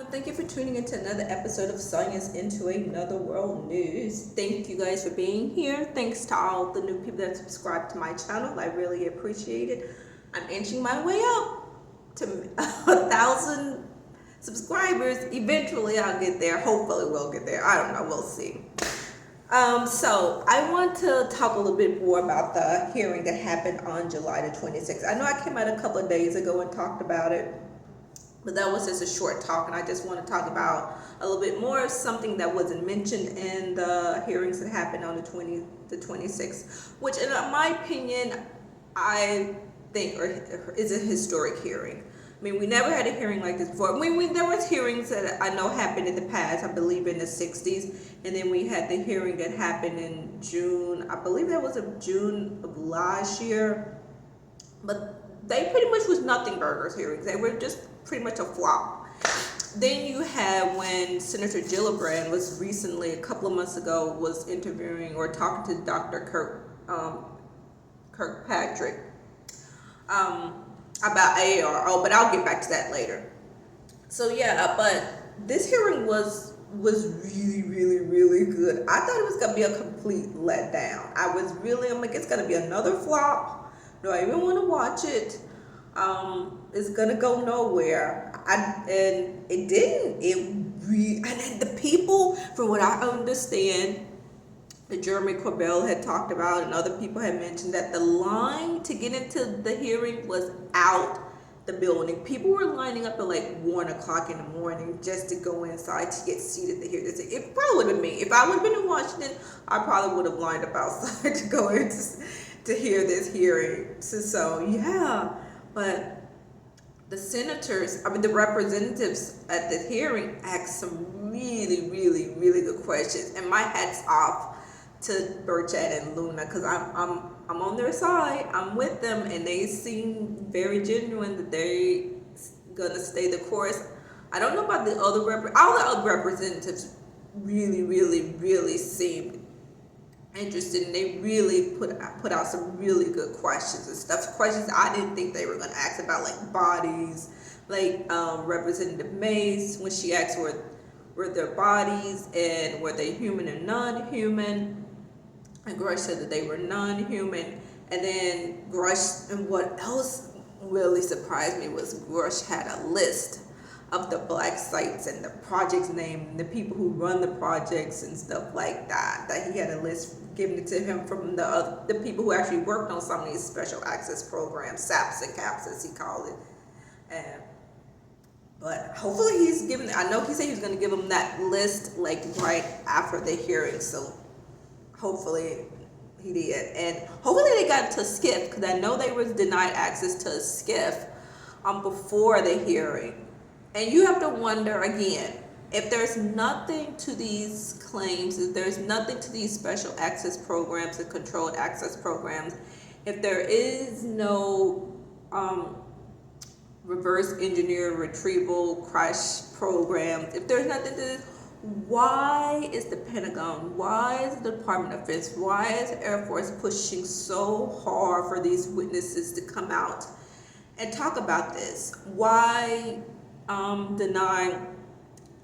Well, thank you for tuning into another episode of Sonia's Into Another World News. Thank you guys for being here. Thanks to all the new people that subscribe to my channel. I really appreciate it. I'm inching my way up to 1,000 subscribers. Eventually, I'll get there. Hopefully, we'll get there. I don't know. We'll see. So I want to talk a little bit more about the hearing that happened on July the 26th. I know I came out a couple of days ago and talked about it, but that was just a short talk, and I just want to talk about a little bit more of something that wasn't mentioned in the hearings that happened on the 26th, which in my opinion, I think is a historic hearing. I mean, we never had a hearing like this before. There was hearings that I know happened in the past, I believe in the 60s, and then we had the hearing that happened in June, I believe that was in June of last year, but they pretty much was nothing burgers hearings. They were just pretty much a flop. Then you had when Senator Gillibrand was recently, a couple of months ago, was interviewing or talking to Dr. Kirkpatrick about AARO, but I'll get back to that later. So yeah, but this hearing was really good. I thought it was gonna be a complete letdown. I'm like, it's gonna be another flop. Do I even want to watch it? It's gonna go nowhere. And it didn't. And the people, from what I understand, Jeremy Corbell had talked about, and other people had mentioned that the line to get into the hearing was out the building. People were lining up at like 1 o'clock in the morning just to go inside to get seated to hear this. It probably would have been me. If I would have been in Washington, I probably would have lined up outside to go in to hear this hearing. So yeah, but the representatives at the hearing asked some really good questions, and my hat's off to Burchett and Luna, because I'm on their side. I'm with them, and they seem very genuine that they gonna stay the course. I don't know about the other all the other representatives really seemed interested, and they really put out some really good questions and stuff. Questions I didn't think they were gonna ask about, like bodies, like Representative Mays, when she asked were their bodies and were they human or non-human. And Grusch said that they were non-human. And then Grusch, and what else really surprised me was Grusch had a list of the black sites and the projects name and the people who run the projects and stuff like that. That he had a list given to him from the people who actually worked on some of these special access programs, SAPs and CAPs as he called it. But hopefully I know he said he was going to give them that list like right after the hearing, so hopefully he did. And hopefully they got to SCIF, because I know they was denied access to a SCIF before the hearing. And you have to wonder again, if there's nothing to these claims, if there's nothing to these special access programs and controlled access programs, if there is no reverse engineer retrieval crash program, if there's nothing to this, why is the Pentagon, why is the Department of Defense, why is the Air Force pushing so hard for these witnesses to come out and talk about this? Why deny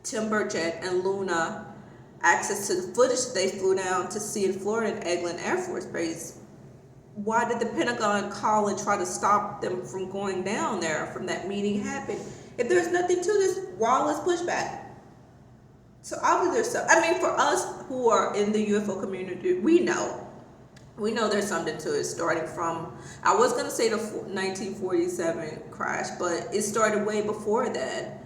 Tim Burchett and Luna access to the footage that they flew down to see in Florida at Eglin Air Force Base? Why did the Pentagon call and try to stop them from going down there from that meeting happened? If there's nothing to this, why let's push back? So obviously there's some, I mean, for us who are in the UFO community, we know there's something to it, starting from, I was going to say the 1947 crash, but it started way before that.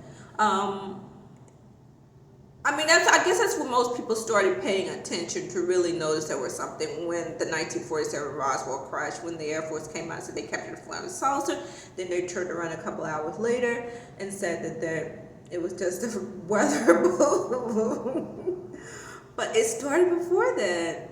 I mean, I guess that's when most people started paying attention to really notice there was something, when the 1947 Roswell crash, when the Air Force came out and said they captured a flying saucer. Then they turned around a couple hours later and said that it was just a weather balloon. But it started before that.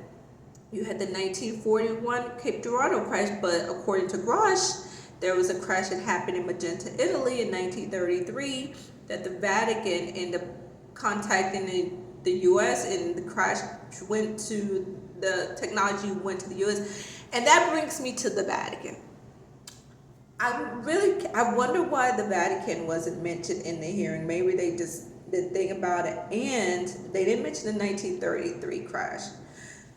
You had the 1941 Cape Girardeau crash, but according to Grusch, there was a crash that happened in Magenta, Italy in 1933 that the Vatican ended up contacting the U.S. and the crash the technology went to the U.S. And that brings me to the Vatican. I wonder why the Vatican wasn't mentioned in the hearing. Maybe they just didn't think about it, and they didn't mention the 1933 crash.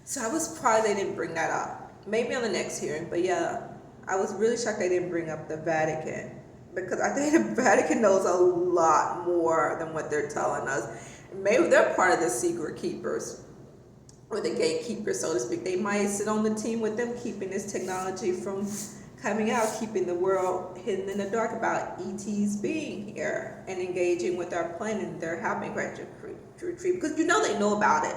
So I was surprised they didn't bring that up. Maybe on the next hearing, but yeah, I was really shocked they didn't bring up the Vatican, because I think the Vatican knows a lot more than what they're telling us. Maybe they're part of the secret keepers, or the gatekeepers, so to speak. They might sit on the team with them, keeping this technology from coming out, keeping the world hidden in the dark about ETs being here and engaging with our planet and their having retreat. Because you know they know about it.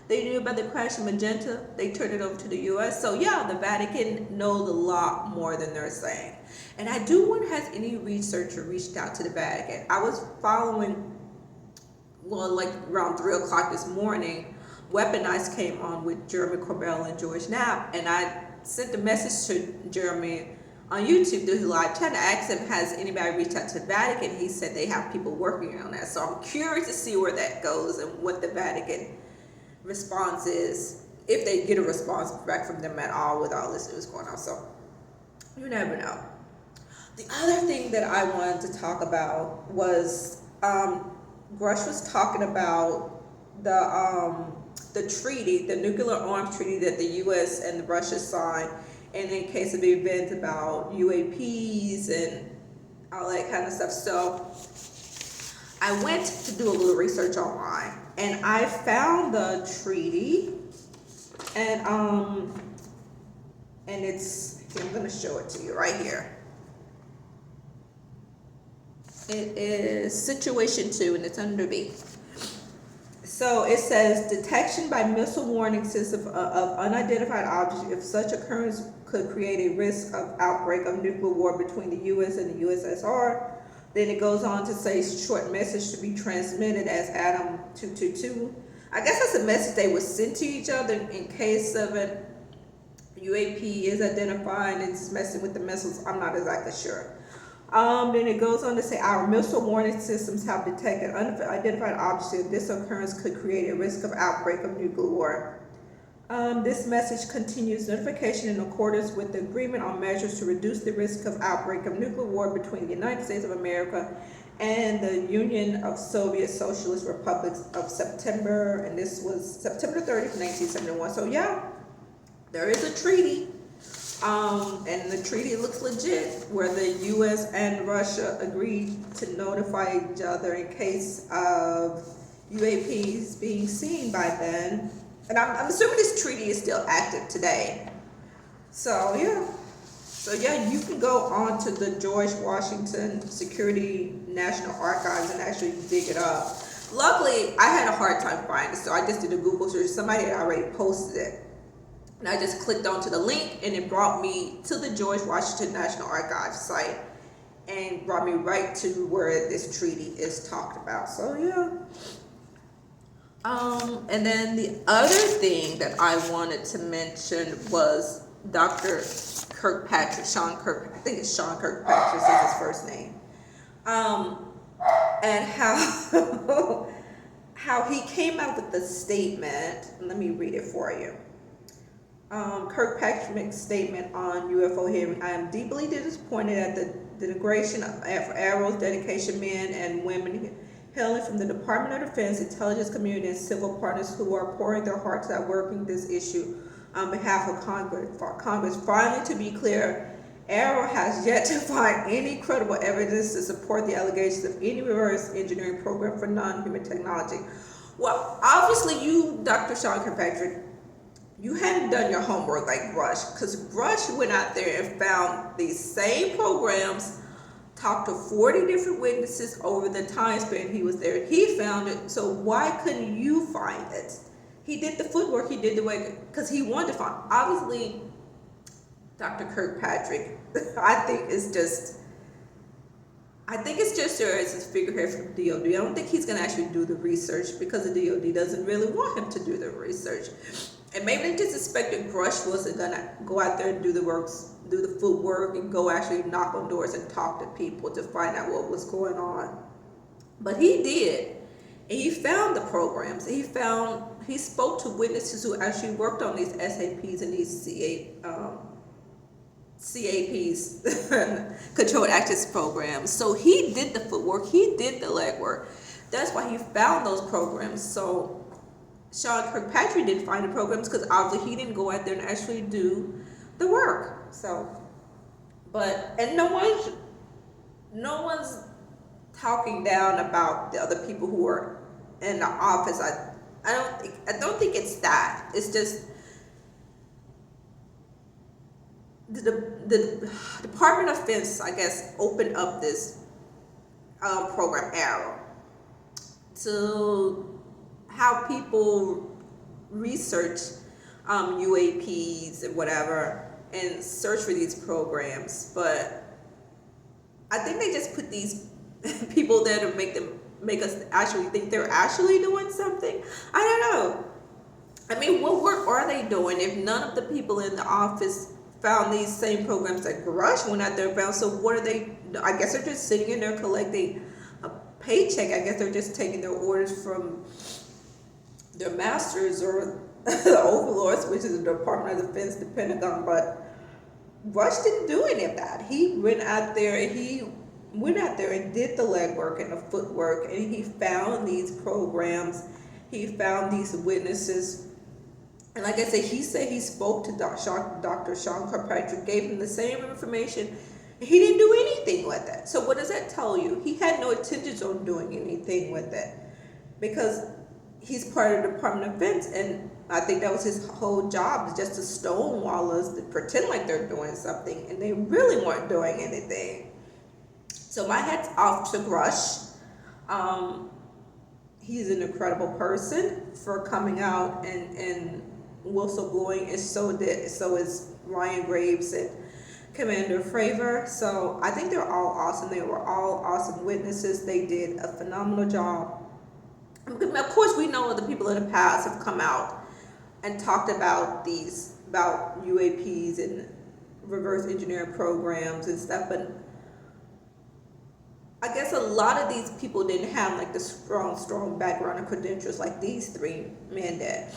They knew about the crash in Magenta. They turned it over to the U.S. So yeah, the Vatican knows a lot more than they're saying. And I do wonder, has any researcher reached out to the Vatican? I was following, well, like around 3 o'clock this morning, Weaponized came on with Jeremy Corbell and George Knapp, and I sent a message to Jeremy on YouTube through his live chat. I asked him, has anybody reached out to the Vatican? He said they have people working on that. So I'm curious to see where that goes and what the Vatican response is, if they get a response back from them at all with all this news going on. So you never know. The other thing that I wanted to talk about was Grusch was talking about the treaty, the nuclear arms treaty that the U.S. and Russia signed, and in case of events about UAPs and all that kind of stuff. So I went to do a little research online, and I found the treaty, and it's, I'm going to show it to you right here. It is Situation 2, and it's under B. So it says, detection by missile warning system of unidentified objects. If such occurrence could create a risk of outbreak of nuclear war between the U.S. and the USSR. Then it goes on to say short message to be transmitted as Adam 222. I guess that's a message they would send to each other in case of an UAP is identified and it's messing with the missiles. I'm not exactly sure. Then it goes on to say our missile warning systems have detected unidentified objects. If this occurrence could create a risk of outbreak of nuclear war. This message continues notification in accordance with the agreement on measures to reduce the risk of outbreak of nuclear war between the United States of America and the Union of Soviet Socialist Republics of September, and this was September 30th, 1971. So yeah, there is a treaty. And the treaty looks legit, where the U.S. and Russia agreed to notify each other in case of UAPs being seen by then. And I'm assuming this treaty is still active today. So yeah, you can go on to the George Washington Security National Archives and actually dig it up. Luckily, I had a hard time finding it, so I just did a Google search. Somebody had already posted it. And I just clicked onto the link, and it brought me to the George Washington National Archives site and brought me right to where this treaty is talked about. So yeah. And then the other thing that I wanted to mention was Dr. Kirkpatrick, I think it's Sean Kirkpatrick is his first name. And how he came out with the statement. Let me read it for you. Kirkpatrick's statement on UFO hearing. I am deeply disappointed at the denigration of Arrow's dedication men and women hailing from the Department of Defense, intelligence community, and civil partners who are pouring their hearts out working this issue on behalf of Congress. For Congress, finally, to be clear, Arrow has yet to find any credible evidence to support the allegations of any reverse engineering program for non-human technology. Well, obviously, you, Dr. Sean Kirkpatrick, you hadn't done your homework like Grusch, because Grusch went out there and found these same programs, talked to 40 different witnesses over the time span he was there. He found it, so why couldn't you find it? He did the footwork, he did the way, because he wanted to find. Obviously, Dr. Kirkpatrick, I think it's just there as his figurehead from DOD. I don't think he's going to actually do the research, because the DOD doesn't really want him to do the research. And maybe they just expected Grusch wasn't going to go out there and do the footwork and go actually knock on doors and talk to people to find out what was going on. But he did. And he found the programs. He spoke to witnesses who actually worked on these SAPs and these CAP's controlled access program. So he did the footwork, he did the legwork. That's why he found those programs. So Sean Kirkpatrick didn't find the programs because obviously he didn't go out there and actually do the work. So, but and no one's talking down about the other people who are in the office. I don't think it's that. It's just the Department of Defense, I guess, opened up this program Arrow to how people research UAPs and whatever and search for these programs. But I think they just put these people there to make us actually think they're actually doing something. I don't know. I mean, what work are they doing if none of the people in the office found these same programs that Grusch went out there and found? So what are they? I guess they're just sitting in there collecting a paycheck. I guess they're just taking their orders from their masters or the overlords, which is the Department of Defense, the Pentagon. But Grusch didn't do any of that. He went out there and did the legwork and the footwork, and he found these programs. He found these witnesses. And like I said he spoke to Dr. Sean Kirkpatrick, gave him the same information. He didn't do anything with it. So what does that tell you? He had no intentions on doing anything with it because he's part of the Department of Defense, and I think that was his whole job, is just to stonewall us, to pretend like they're doing something, and they really weren't doing anything. So my hat's off to Grusch. He's an incredible person for coming out and whistleblowing, and so is Ryan Graves and Commander Fravor. So I think they're all awesome. They were all awesome witnesses. They did a phenomenal job. Of course, we know the people in the past have come out and talked about UAPs and reverse engineering programs and stuff, but I guess a lot of these people didn't have like the strong background and credentials like these three men did.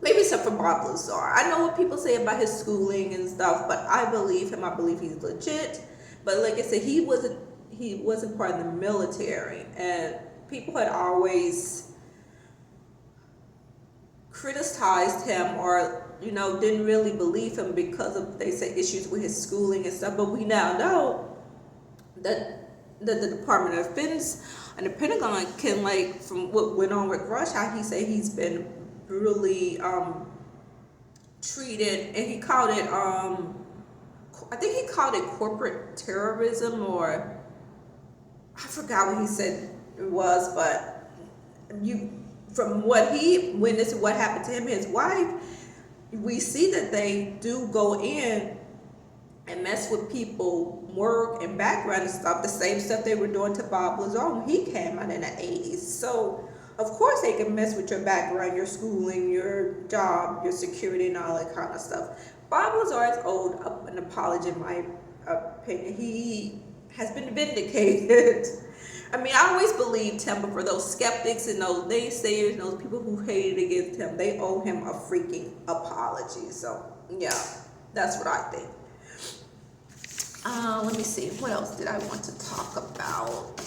Maybe except for Bob Lazar. I know what people say about his schooling and stuff, but I believe him. I believe he's legit. But like I said, he wasn't part of the military, and people had always criticized him or didn't really believe him because of, they say, issues with his schooling and stuff. But we now know that the Department of Defense and the Pentagon can, like, from what went on with Grusch, how he said he's been brutally treated, and he called it I think he called it corporate terrorism, or I forgot what he said it was, but from what he witnessed, what happened to him and his wife, we see that they do go in and mess with people, work and background and stuff, the same stuff they were doing to Bob Lazar when he came out in the 80s. So of course they can mess with your background, your schooling, your job, your security, and all that kind of stuff. Bob Lazar is owed an apology, in my opinion. He has been vindicated. I mean, I always believed him, but for those skeptics and those naysayers and those people who hated against him, they owe him a freaking apology. So yeah, that's what I think. Let me see. What else did I want to talk about?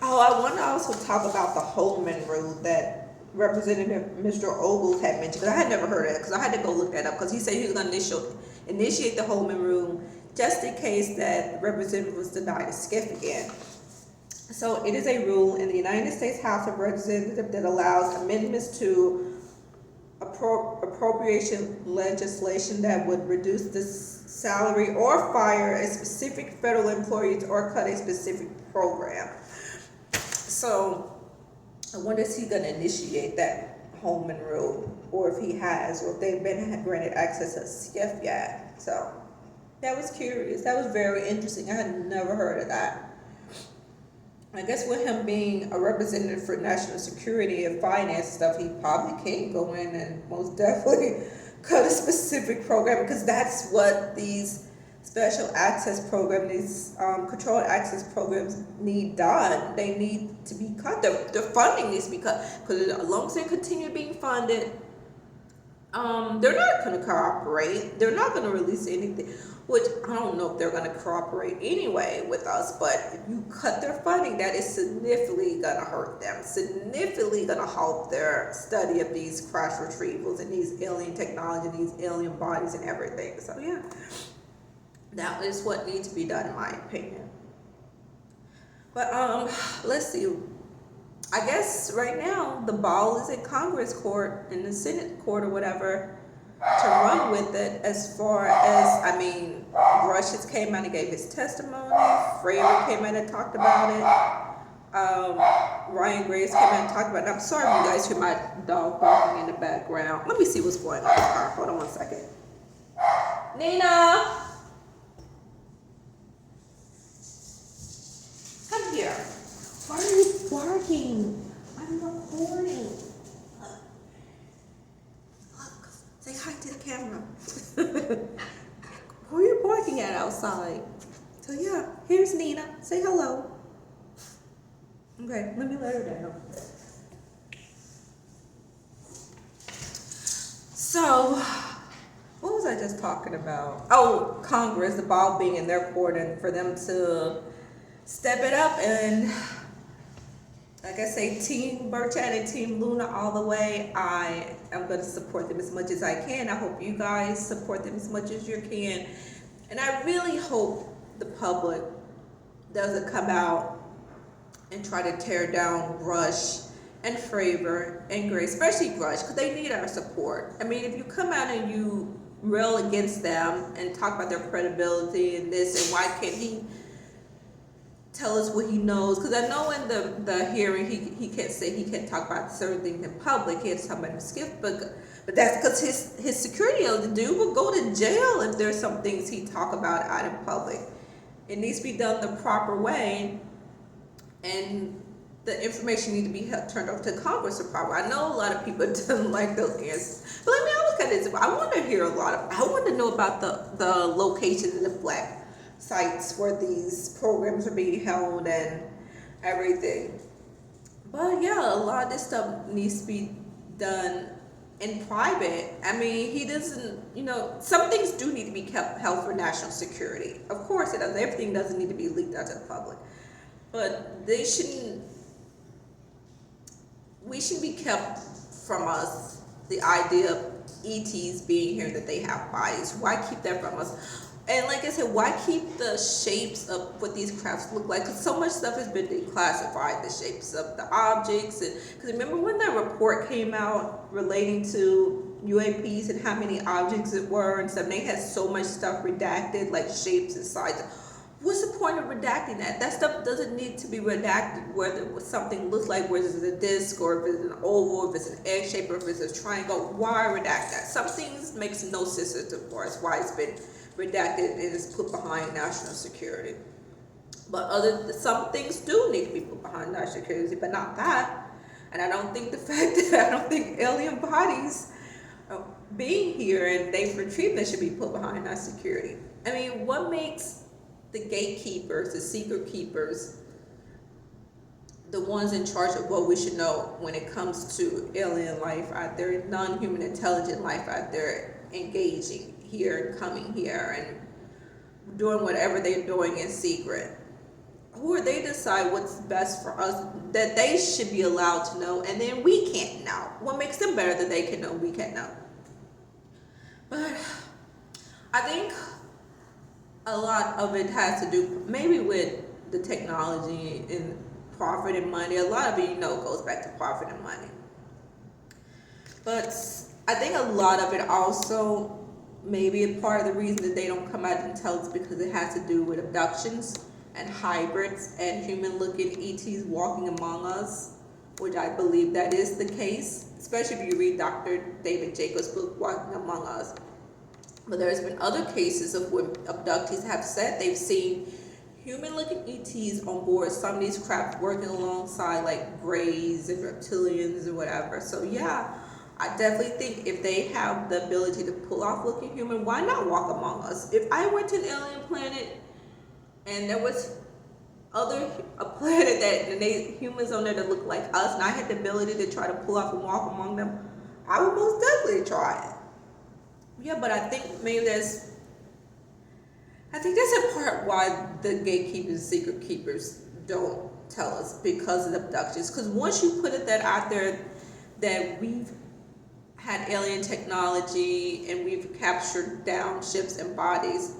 I want to also talk about the Holman rule that Representative Mr. Ogles had mentioned, because I had never heard of it, because I had to go look that up, because he said he was going to initiate the Holman rule just in case that the representative was denied a SCIF again. So it is a rule in the United States House of Representatives that allows amendments to appropriation legislation that would reduce the salary or fire a specific federal employee or cut a specific program. So I wonder if he's going to initiate that Holman rule, or if he has, or if they've been granted access to SCIF yet. So that was curious. That was very interesting. I had never heard of that. I guess with him being a representative for national security and finance stuff, he probably can't go in and most definitely cut a specific program, because that's what these special access program, these controlled access programs need done. They need to be cut. The funding needs to be cut, because as long as they continue being funded, they're not going to cooperate. They're not going to release anything, which I don't know if they're going to cooperate anyway with us. But if you cut their funding, that is significantly going to hurt them, significantly going to halt their study of these crash retrievals and these alien technology, these alien bodies and everything. So yeah, that is what needs to be done, in my opinion. But let's see. I guess right now the ball is in Congress court, in the Senate court or whatever, to run with it. As far as, I mean, Grusch just came out and gave his testimony. Fravor came out and talked about it. Ryan Graves came out and talked about it. I'm sorry if you guys hear my dog barking in the background. Let me see what's going on. Hold on one second. Nina! Come here. Why are you barking? I'm recording. Look, say hi to the camera. Who are you barking at outside? So yeah, here's Nina. Say hello. Okay, let me let her down. So, what was I just talking about? Oh, Congress, the ball being in their court, and for them to step it up and, like I say, Team Burchett and Team Luna all the way. I am going to support them as much as I can. I hope you guys support them as much as you can. And I really hope the public doesn't come out and try to tear down Grusch and Fravor and Gray, especially Grusch, because they need our support. I mean, if you come out and you rail against them and talk about their credibility and this, and why can't he tell us what he knows? Because I know in the hearing he can't say, he can't talk about certain things in public. He has to talk about his but that's because his security, the dude will go to jail if there's some things he talk about out in public. It needs to be done the proper way, and the information needs to be turned over to Congress the proper way. I know a lot of people don't like those answers, but I mean, I look at this. I want to hear I want to know about the locations and the black sites where these programs are being held and everything. But yeah, a lot of this stuff needs to be done in private. I mean, he doesn't, some things do need to be held for national security. Of course it does. Everything doesn't need to be leaked out to the public. But we should be kept from us the idea of ETs being here, that they have bodies. Why keep that from us? And like I said, why keep the shapes of what these crafts look like? Because so much stuff has been declassified, the shapes of the objects. Because remember when that report came out relating to UAPs and how many objects it were and stuff, and they had so much stuff redacted, like shapes and sizes. What's the point of redacting that? That stuff doesn't need to be redacted, whether something looks like, whether it's a disc or if it's an oval, if it's an egg shape, or if it's a triangle. Why redact that? Some things makes no sense for us why it's been redacted and is put behind national security. But some things do need to be put behind national security, but not that. And I don't think alien bodies being here and they retrieved that should be put behind national security. I mean, what makes the gatekeepers, the secret keepers, the ones in charge of what we should know when it comes to alien life out there, non-human intelligent life out there engaging here and coming here and doing whatever they're doing in secret? Who are they to decide what's best for us that they should be allowed to know and then we can't know? What makes them better that they can know, we can't know? But I think a lot of it has to do maybe with the technology and profit and money. A lot of it, goes back to profit and money. But I think a lot of it also maybe a part of the reason that they don't come out and tell us, because it has to do with abductions and hybrids and human-looking ETs walking among us, which I believe that is the case, especially if you read Dr. David Jacobs' book, Walking Among Us. But there's been other cases of when abductees have said they've seen human-looking ETs on board some of these craft working alongside like greys and reptilians or whatever. So yeah, I definitely think if they have the ability to pull off looking human, why not walk among us? If I went to an alien planet and there was a planet that and they humans on there that look like us, and I had the ability to try to pull off and walk among them, I would most definitely try it. Yeah, but I think maybe I think that's in part why the gatekeepers, secret keepers don't tell us, because of the abductions. Because once you put it that out there that we've had alien technology and we've captured down ships and bodies,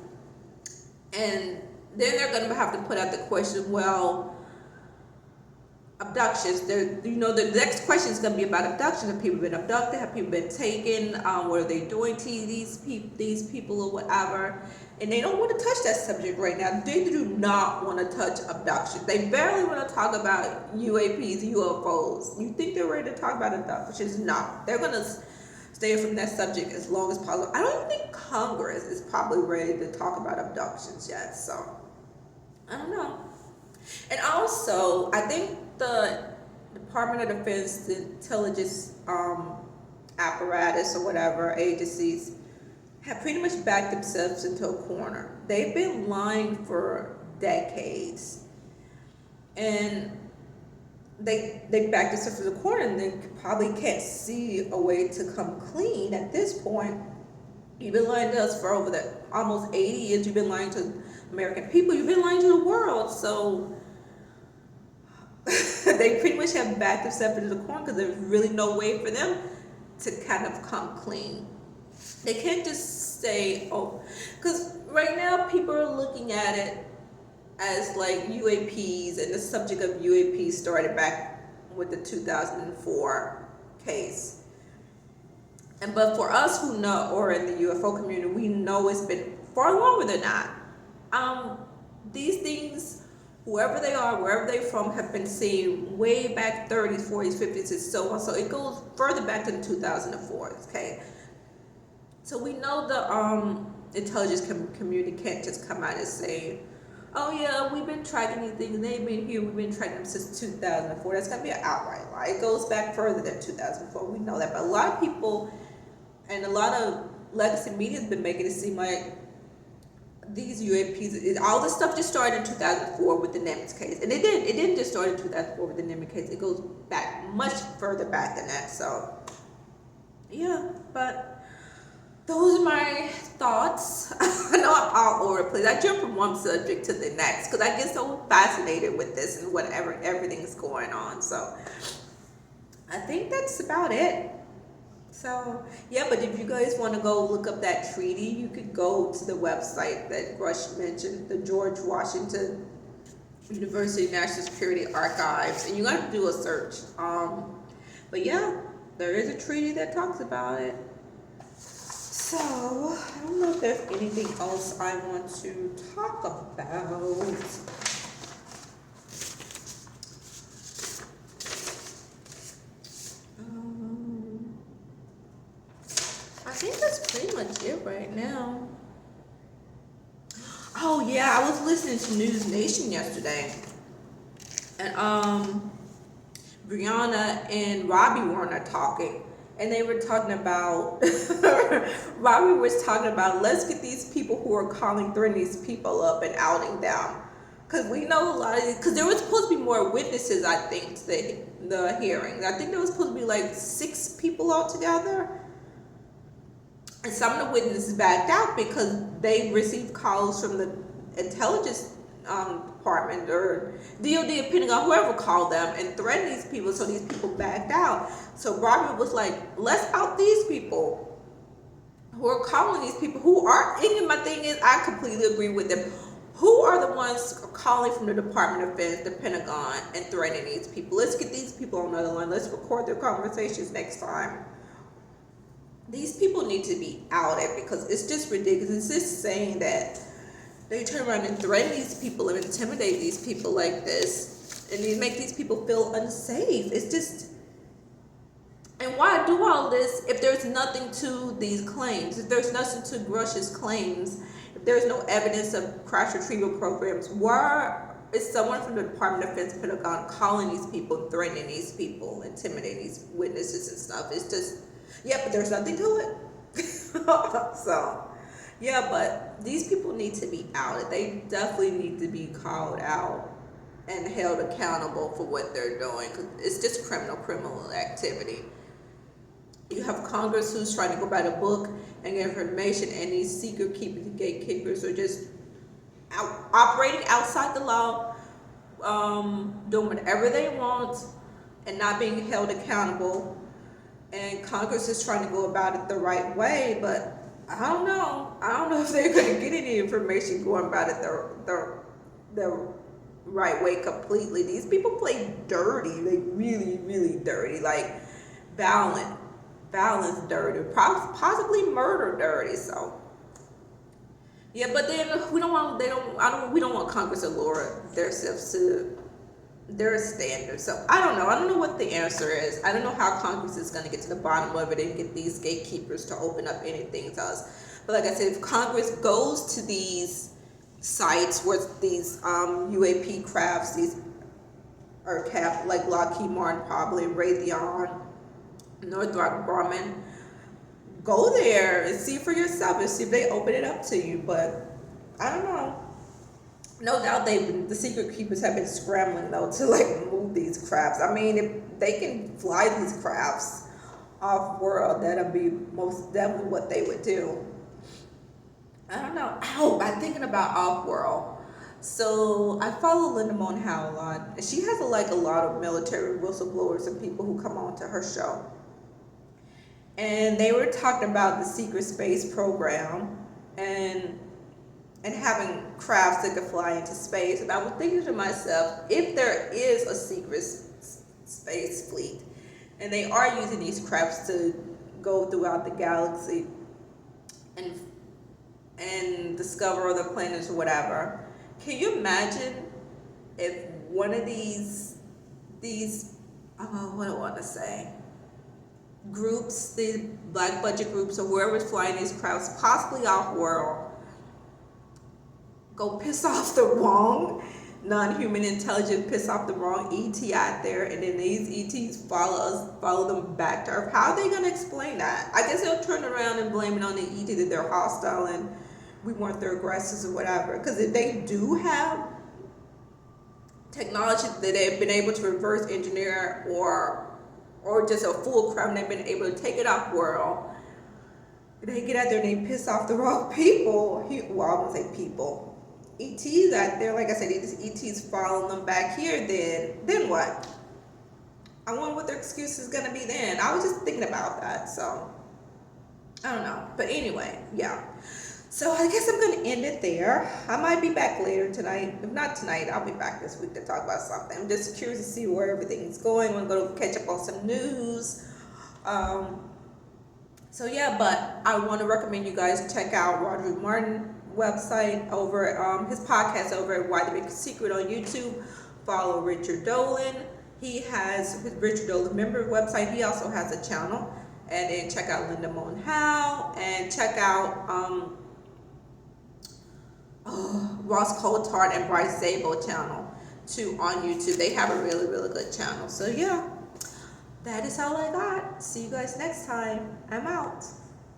and then they're going to have to put out the question, well, abductions, the next question is going to be about abductions. Have people been abducted? Have people been taken? What are they doing to these people or whatever? And they don't want to touch that subject right now. They do not want to touch abductions. They barely want to talk about UAPs, UFOs. You think they're ready to talk about abductions? No. They're going to stay from that subject as long as possible. I don't even think Congress is probably ready to talk about abductions yet. So, I don't know. And also, I think the Department of Defense, the intelligence apparatus or whatever, agencies, have pretty much backed themselves into a corner. They've been lying for decades. And they backed themselves into a corner, and they probably can't see a way to come clean at this point. You've been lying to us for over almost 80 years. You've been lying to American people. You've been lying to the world. So they pretty much have backed themselves into the corner, because there's really no way for them to kind of come clean. They can't just say, oh, because right now people are looking at it as like UAPs, and the subject of UAPs started back with the 2004 case. But for us who know, or in the UFO community, we know it's been far longer than that. These things, whoever they are, wherever they're from, have been seen way back 30s, 40s, 50s, and so on. So it goes further back than 2004, okay? So we know the intelligence community can't just come out and say, oh yeah, we've been tracking these things, they've been here, we've been tracking them since 2004. That's going to be an outright lie. It goes back further than 2004. We know that. But a lot of people and a lot of legacy media has been making it seem like these UAPs, all this stuff just started in 2004 with the Nimitz case. And it didn't just start in 2004 with the Nimitz case. It goes back much further back than that. So, yeah, but those are my thoughts. I know I'm all over the place. I jump from one subject to the next because I get so fascinated with this and whatever everything's going on. So I think that's about it. So yeah, but if you guys want to go look up that treaty, you could go to the website that Grusch mentioned, the George Washington University National Security Archives, and you got to do a search. But yeah, there is a treaty that talks about it. So, I don't know if there's anything else I want to talk about. I think that's pretty much it right now. Oh yeah, I was listening to News Nation yesterday. And Brianna and Robbie were talking. And they were talking about, Robbie was talking about, let's get these people who are calling, threatening these people up and outing them. Because we know a lot of these, because there was supposed to be more witnesses, I think, to the hearings. I think there was supposed to be like 6 people altogether. And some of the witnesses backed out because they received calls from the intelligence department or DOD, Pentagon, whoever called them and threatened these people, so these people backed out. So Robert was like, let's out these people who are calling these people who are, and my thing is, I completely agree with them. Who are the ones calling from the Department of Defense, the Pentagon, and threatening these people? Let's get these people on another line. Let's record their conversations next time. These people need to be outed because it's just ridiculous. It's just saying that they turn around and threaten these people and intimidate these people like this, and they make these people feel unsafe. It's just, and why do all this if there's nothing to these claims? If there's nothing to Grusch's claims, if there's no evidence of crash retrieval programs, why is someone from the Department of Defense, Pentagon, calling these people, threatening these people, intimidating these witnesses and stuff? It's just, Yeah, but there's nothing to it. So, yeah, but these people need to be outed. They definitely need to be called out and held accountable for what they're doing. 'Cause it's just criminal activity. You have Congress who's trying to go by the book and get information, and these secret keepers, gatekeepers are just operating outside the law, doing whatever they want and not being held accountable. And Congress is trying to go about it the right way, but I don't know. I don't know if they're going to get any information going about it the right way completely. These people play dirty, like really, really dirty, like violence dirty, possibly murder dirty. So yeah, but then we don't want Congress to lower themselves to their standards. So I don't know what the answer is. I don't know how Congress is going to get to the bottom of it and get these gatekeepers to open up anything to us. But like I said, if Congress goes to these sites where these UAP crafts, these are capped, like Lockheed Martin, probably Raytheon, Northrop Grumman, go there and see for yourself and see if they open it up to you. But I don't know. No doubt the secret keepers have been scrambling though to like move these crafts. I mean, if they can fly these crafts off world, that'll be most definitely what they would do. I don't know. Oh, I'm thinking about off world. So I follow Linda Moon Howe a lot, and she has a lot of military whistleblowers and people who come on to her show. And they were talking about the secret space program and having crafts that could fly into space. And I was thinking to myself, if there is a secret space fleet and they are using these crafts to go throughout the galaxy and discover other planets or whatever, can you imagine if one of these what do I want to say, groups, the black budget groups or whoever's flying these crafts, possibly off world, go piss off the wrong non-human intelligence, piss off the wrong ET out there, and then these ETs follow them back to Earth. How are they going to explain that? I guess they'll turn around and blame it on the ET that they're hostile and we weren't their aggressors or whatever. Because if they do have technology that they've been able to reverse engineer or just a full crime, they've been able to take it off world, they get out there and they piss off the wrong people. Well, I won't say people. ETs out there, like I said, these ETs following them back here, then what? I wonder what their excuse is gonna be then. I was just thinking about that, so I don't know. But anyway, yeah. So I guess I'm gonna end it there. I might be back later tonight. If not tonight, I'll be back this week to talk about something. I'm just curious to see where everything's going. I'm gonna go catch up on some news. So yeah, but I want to recommend you guys check out Roderick Martin website over his podcast over at Why the Big Secret on YouTube. Follow Richard Dolan. He has his Richard Dolan member website. He also has a channel. And then check out Linda Moon Howe and check out Ross Coulthard and Bryce Zabel channel too on YouTube. They have a really, really good channel. So yeah, that is all I got. See you guys next time. I'm out.